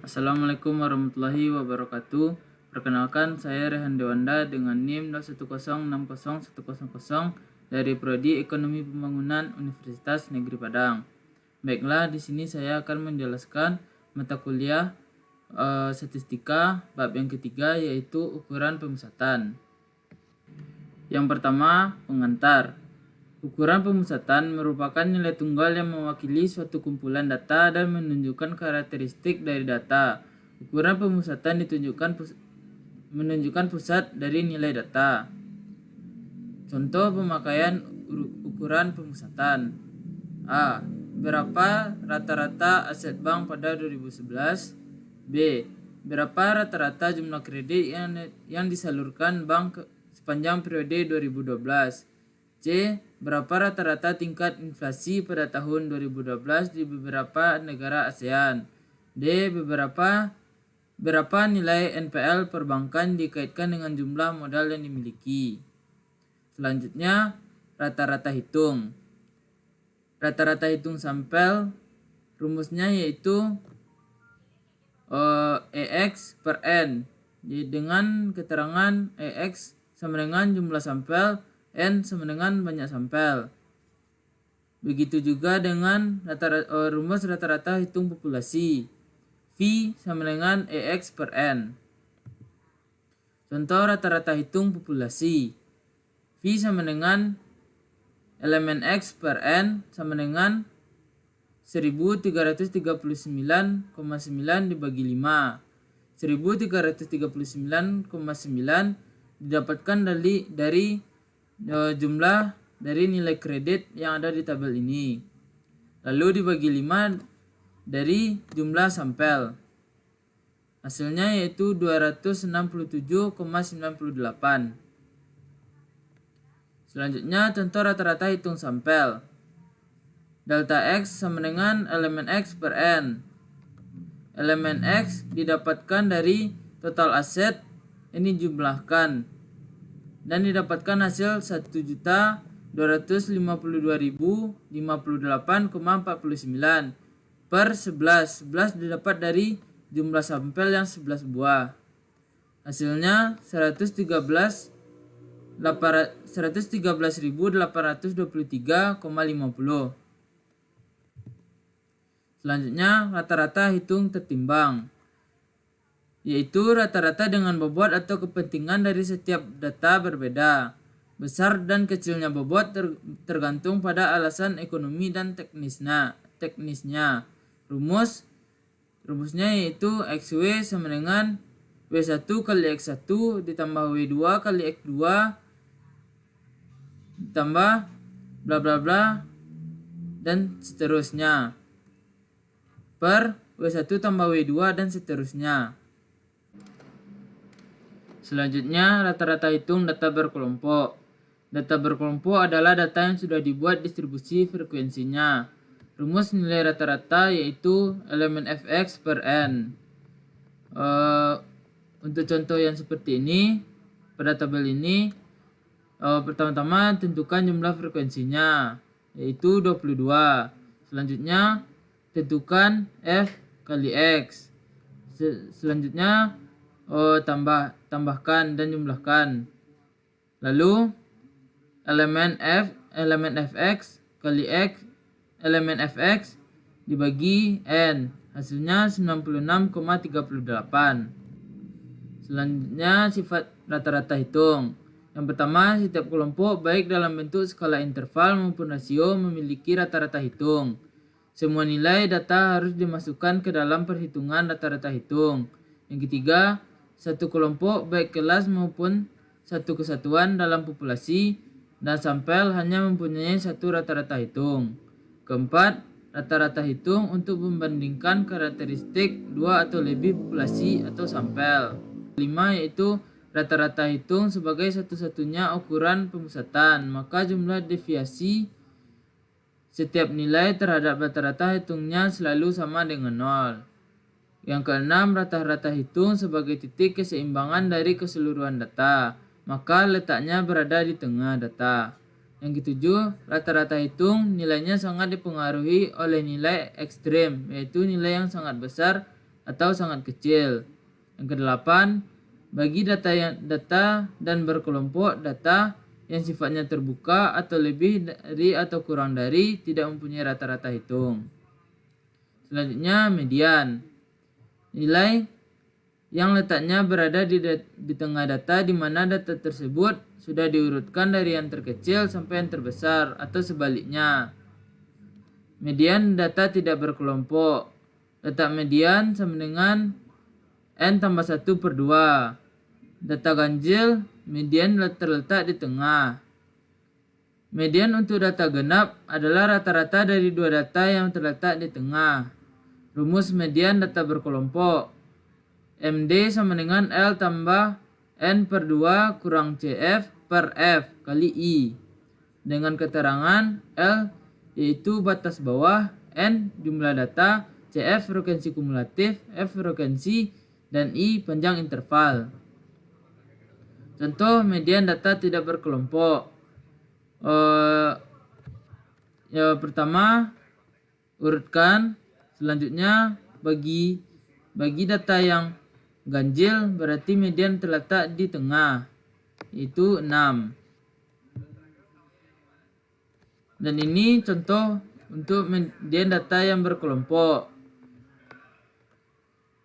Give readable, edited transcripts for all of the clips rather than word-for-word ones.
Assalamualaikum warahmatullahi wabarakatuh. Perkenalkan, saya Rehan Dewanda dengan NIM 210601000 dari Prodi Ekonomi Pembangunan Universitas Negeri Padang. Baiklah, di sini saya akan menjelaskan mata kuliah statistika bab yang ketiga, yaitu ukuran pemusatan. Yang pertama, pengantar. Ukuran pemusatan merupakan nilai tunggal yang mewakili suatu kumpulan data dan menunjukkan karakteristik dari data. Ukuran pemusatan menunjukkan pusat dari nilai data. Contoh pemakaian ukuran pemusatan. A. Berapa rata-rata aset bank pada 2011? B. Berapa rata-rata jumlah kredit yang disalurkan bank sepanjang periode 2012? C. Berapa rata-rata tingkat inflasi pada tahun 2012 di beberapa negara ASEAN? D. Berapa nilai NPL perbankan dikaitkan dengan jumlah modal yang dimiliki? Selanjutnya, rata-rata hitung. Rata-rata hitung sampel, rumusnya yaitu EX per N. Jadi dengan keterangan EX sama dengan jumlah sampel, N sama dengan banyak sampel. Begitu juga dengan rumus rata-rata hitung populasi. V sama dengan EX per N. Contoh rata-rata hitung populasi. V sama dengan elemen X per N sama dengan 1339,9 dibagi 5. 1339,9 didapatkan dari jumlah dari nilai kredit yang ada di tabel ini. Lalu dibagi 5 dari jumlah sampel. Hasilnya yaitu 267,98. Selanjutnya, contoh rata-rata hitung sampel. Delta X sama dengan elemen X per N. Elemen X didapatkan dari total aset ini jumlahkan dan didapatkan hasil 1.252.058,49 per 11. 11 didapat dari jumlah sampel yang 11 buah. Hasilnya 113.823,50. Selanjutnya, rata-rata hitung tertimbang, yaitu rata-rata dengan bobot atau kepentingan dari setiap data berbeda. Besar dan kecilnya bobot tergantung pada alasan ekonomi dan teknisnya. Rumusnya yaitu XW sama dengan W1 kali X1 ditambah W2 kali X2 ditambah bla bla bla dan seterusnya per W1 tambah W2 dan seterusnya. Selanjutnya, rata-rata hitung data berkelompok. Data berkelompok adalah data yang sudah dibuat distribusi frekuensinya. Rumus nilai rata-rata yaitu elemen Fx per N. Untuk contoh yang seperti ini, pada tabel ini, pertama-tama tentukan jumlah frekuensinya, yaitu 22. Selanjutnya, tentukan F kali X. Selanjutnya, tambahkan dan jumlahkan. Lalu elemen Fx kali X, elemen Fx dibagi N, hasilnya 96,38. Selanjutnya, sifat rata-rata hitung. Yang pertama, setiap kelompok baik dalam bentuk skala interval maupun rasio memiliki rata-rata hitung. Semua nilai data harus dimasukkan ke dalam perhitungan rata-rata hitung. Yang ketiga, satu kelompok baik kelas maupun satu kesatuan dalam populasi dan sampel hanya mempunyai satu rata-rata hitung. Keempat, rata-rata hitung untuk membandingkan karakteristik dua atau lebih populasi atau sampel. 5 yaitu rata-rata hitung sebagai satu-satunya ukuran pemusatan, maka jumlah deviasi setiap nilai terhadap rata-rata hitungnya selalu sama dengan 0. Yang keenam, rata-rata hitung sebagai titik keseimbangan dari keseluruhan data, maka letaknya berada di tengah data. Yang ketujuh, rata-rata hitung nilainya sangat dipengaruhi oleh nilai ekstrem, yaitu nilai yang sangat besar atau sangat kecil. Yang kedelapan, bagi data dan berkelompok data yang sifatnya terbuka atau lebih dari atau kurang dari tidak mempunyai rata-rata hitung. Selanjutnya, median. Nilai yang letaknya berada di tengah data di mana data tersebut sudah diurutkan dari yang terkecil sampai yang terbesar atau sebaliknya. Median data tidak berkelompok. Letak median sama dengan n tambah 1 per 2. Data ganjil, median terletak di tengah. Median untuk data genap adalah rata-rata dari dua data yang terletak di tengah. Rumus median data berkelompok. MD sama dengan L tambah N per 2 kurang CF per F kali I. Dengan keterangan L yaitu batas bawah, N jumlah data, CF frekuensi kumulatif, F frekuensi, dan I panjang interval. Contoh median data tidak berkelompok. Yang pertama, urutkan. Selanjutnya, bagi data yang ganjil berarti median terletak di tengah, yaitu 6. Dan ini contoh untuk median data yang berkelompok.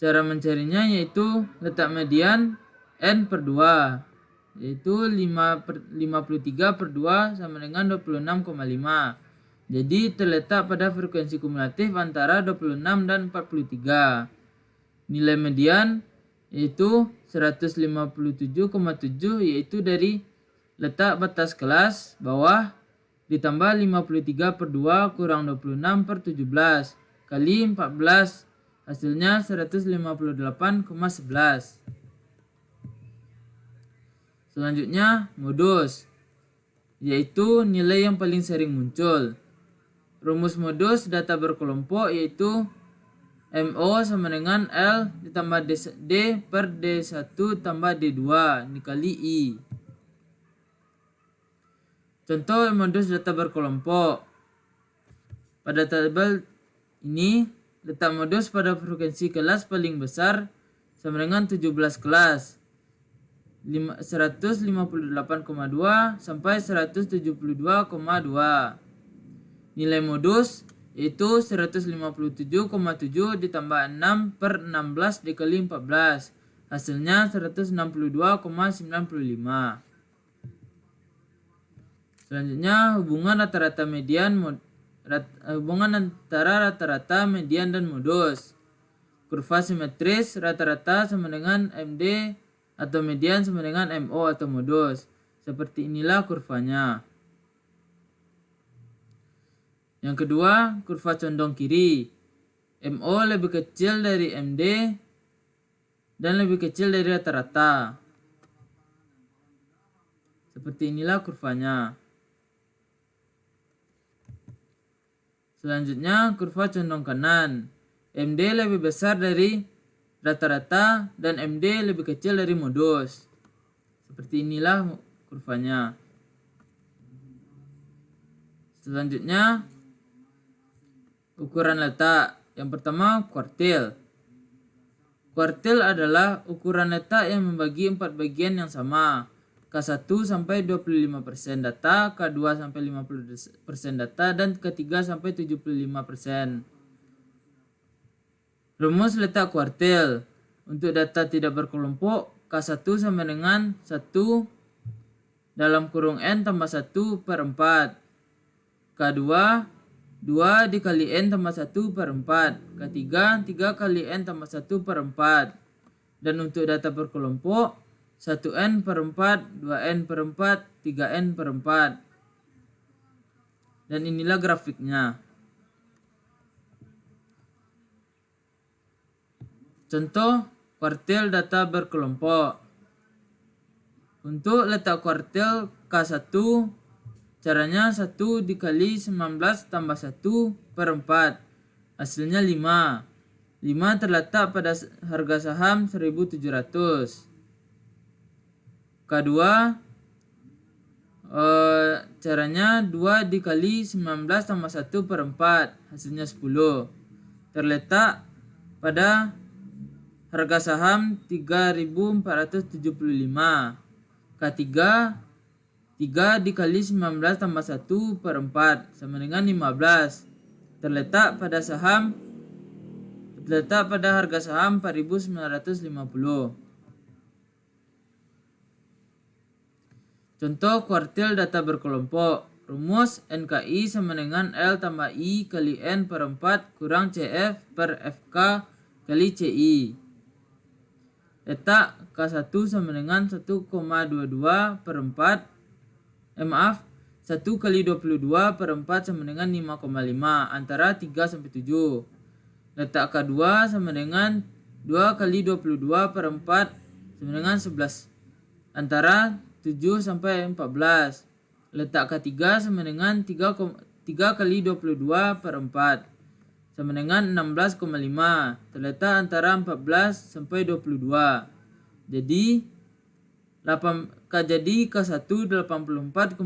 Cara mencarinya yaitu letak median N per 2, yaitu 53 per 2 sama dengan 26,5. Jadi terletak pada frekuensi kumulatif antara 26 dan 43. Nilai median yaitu 157,7, yaitu dari letak batas kelas bawah ditambah 53 per 2 kurang 26 per 17 kali 14, hasilnya 158,11. Selanjutnya modus, yaitu nilai yang paling sering muncul. Rumus modus data berkelompok yaitu MO sama dengan L ditambah D per D1 tambah D2 dikali I. Contoh modus data berkelompok. Pada tabel ini, letak modus pada frekuensi kelas paling besar sama dengan 17 kelas, 158,2 sampai 172,2. Nilai modus yaitu 157,7 ditambah 6 per 16 dikali 14, hasilnya 162,95. Selanjutnya, hubungan rata-rata median hubungan antara rata-rata, median, dan modus. Kurva simetris rata-rata sama dengan MD atau median sama dengan MO atau modus. Seperti inilah kurvanya. Yang kedua, kurva condong kiri. MO lebih kecil dari MD dan lebih kecil dari rata-rata. Seperti inilah kurvanya. Selanjutnya, kurva condong kanan. MD lebih besar dari rata-rata dan MD lebih kecil dari modus. Seperti inilah kurvanya. Selanjutnya, ukuran letak. Yang pertama, kuartil. Kuartil adalah ukuran letak yang membagi 4 bagian yang sama. K1 sampai 25% data, K2 sampai 50% data, dan K3 sampai 75%. Rumus letak kuartil. Untuk data tidak berkelompok, K1 sama dengan 1 dalam kurung N tambah 1 per 4. K2 2 dikali N tambah 1 per 4. K3 3 kali N tambah 1 per 4. Dan untuk data berkelompok 1N per 4, 2N per 4, 3N per 4. Dan inilah grafiknya. Contoh kuartil data berkelompok. Untuk letak kuartil K1, caranya 1 dikali 19 tambah 1 per 4. Hasilnya 5. 5 terletak pada harga saham 1.700. K2, caranya 2 dikali 19 tambah 1 per 4. Hasilnya 10. Terletak pada Harga saham 3.475. K3 3 dikali 19 tambah 1 per 4 sama dengan 15. Terletak pada harga saham 4.950. Contoh kuartil data berkelompok. Rumus NKI sama dengan L tambah I kali N per 4 kurang CF per FK kali CI. Letak K1 sama dengan 1,22 per 4. 1 kali 22 per 4 sama dengan 5,5 antara 3 sampai 7. Letak K2 sama dengan 2 kali 22 per 4 sama dengan 11 antara 7 sampai 14. Letak K3 sama dengan 3 kali 22 per 4 sama dengan 16,5. Terletak antara 14 sampai 22. Jadi K1 84,45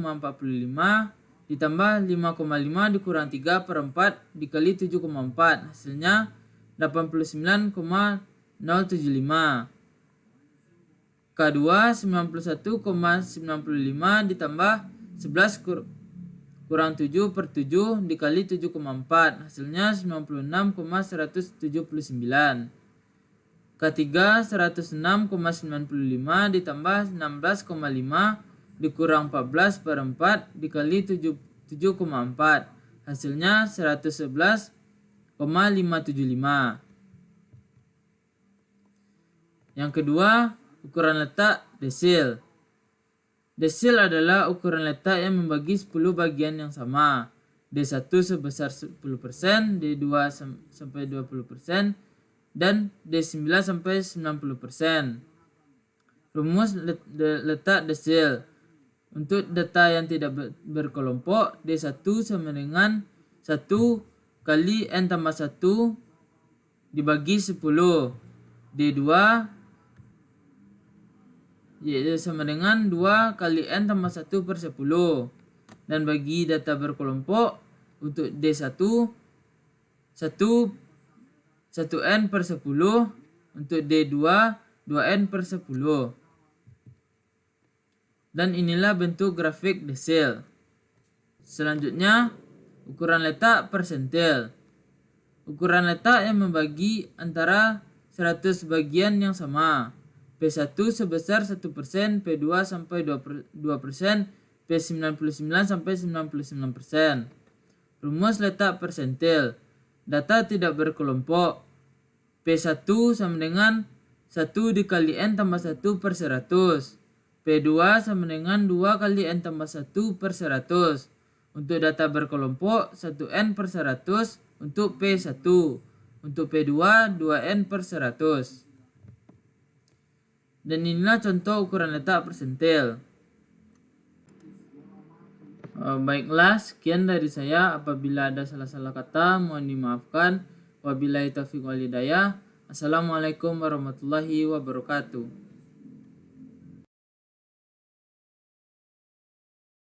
ditambah 5,5 dikurang 3 per 4 dikali 7,4 hasilnya 89,075. K2 91,95 ditambah 11 kurang 7 per 7 dikali 7,4 hasilnya 96,179. K3 106,95 ditambah 16,5 dikurang 14 per 4 dikali 7,4 hasilnya 111,575. Yang kedua, ukuran letak desil. Desil adalah ukuran letak yang membagi 10 bagian yang sama. D1 sebesar 10%, D2 sampai 20%, dan D9 sampai 90%. Rumus letak desil. Untuk data yang tidak berkelompok, D1 sama dengan 1 kali N tambah 1 dibagi 10. D2 sama dengan 2 kali N tambah 1 per 10. Dan bagi data berkelompok, untuk D1 1N per 10, untuk D2 2N per 10. Dan inilah bentuk grafik desil. Selanjutnya, ukuran letak persentil. Ukuran letak yang membagi antara 100 bagian yang sama. P1 sebesar 1%, P2 sampai 2%, P99 sampai 99%. Rumus letak persentil. Data tidak berkelompok. P1 sama dengan 1 dikali N tambah 1 per 100. P2 sama dengan 2 kali N tambah 1 per 100. Untuk data berkelompok 1N per 100 untuk P1. Untuk P2 2N per 100. Dan inilah contoh ukuran letak persentil. Baiklah, sekian dari saya. Apabila ada salah-salah kata, mohon dimaafkan. Wabillahi taufiq wal hidayah. Assalamualaikum warahmatullahi wabarakatuh.